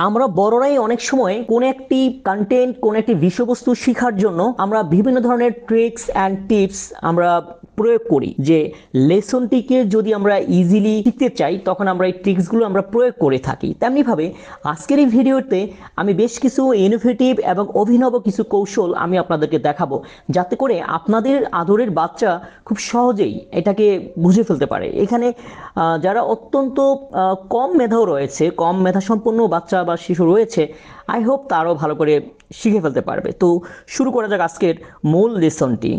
আমরা বড়রাই অনেক সময় কোন একটি কন্টেন্ট কোন একটি বিষয়বস্তু শেখার জন্য আমরা বিভিন্ন ধরনের ট্রিক্স অ্যান্ড টিপস আমরা প্রয়োগ করি যে লেসনটিকে যদি আমরা ইজিলি শিখতে চাই তখন আমরা এই ট্রিক্সগুলো আমরা প্রয়োগ করে থাকি। তেমনিভাবে আজকের এই ভিডিওতে আমি বেশ কিছু ইনোভেটিভ এবং অভিনব কিছু কৌশল আমি আপনাদেরকে দেখাবো, যাতে করে আপনাদের আদরের বাচ্চা খুব সহজেই এটাকে বুঝে ফেলতে পারে। এখানে যারা অত্যন্ত কম মেধাও রয়েছে, কম মেধা সম্পন্ন বাচ্চা বা শিশু রয়েছে, আই হোপ তারাও ভালো করে শিখে ফেলতে পারবে। তো শুরু করা যাক আজকের মূল লেসনটি।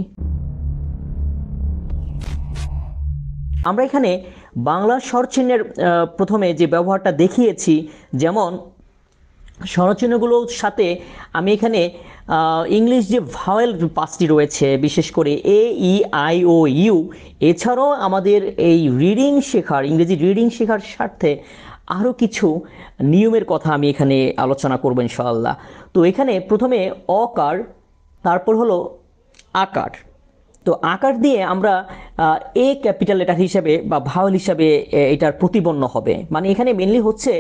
আমরা এখানে বাংলা স্বরচিহ্নের প্রথমে যে ব্যবহারটা দেখিয়েছি, যেমন স্বরচিহ্নগুলোর সাথে আমি এখানে ইংলিশ যে ভাওয়েল পাঁচটি রয়েছে, বিশেষ করে এ ই আই ও ইউ, এছাড়াও আমাদের এই রিডিং শেখার, ইংরেজি রিডিং শেখার স্বার্থে আরও কিছু নিয়মের কথা আমি এখানে আলোচনা করব ইনশাআল্লাহ। তো এখানে প্রথমে অকার, তারপর হলো আকার। তো আকার দিয়ে আমরা এ ক্যাপিটাল লেটার হিসাবে বা ভাওয়েল হিসাবে এটার প্রতিবর্ণ হবে। মানে এখানে মেনলি হচ্ছে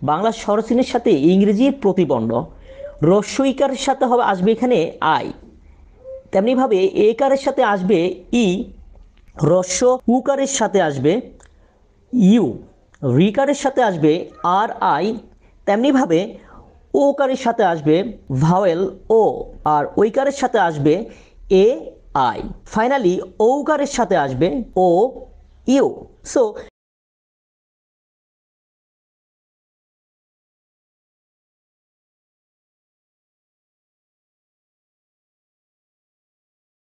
বাংলা স্বরচিহ্নের সাথে ইংরেজির প্রতিবর্ণ। রস্বইকারের সাথে হবে, আসবে এখানে আই। তেমনিভাবে একারের সাথে আসবে ই, রস্ব উকারের সাথে আসবে ইউ, রিকারের সাথে আসবে আর আই। তেমনিভাবে ওকারের সাথে আসবে ভাওয়েল ও, আর ঐকারের সাথে আসবে এ আই। ফাইনালি ঔকারের সাথে আসবে ও ইউ। সো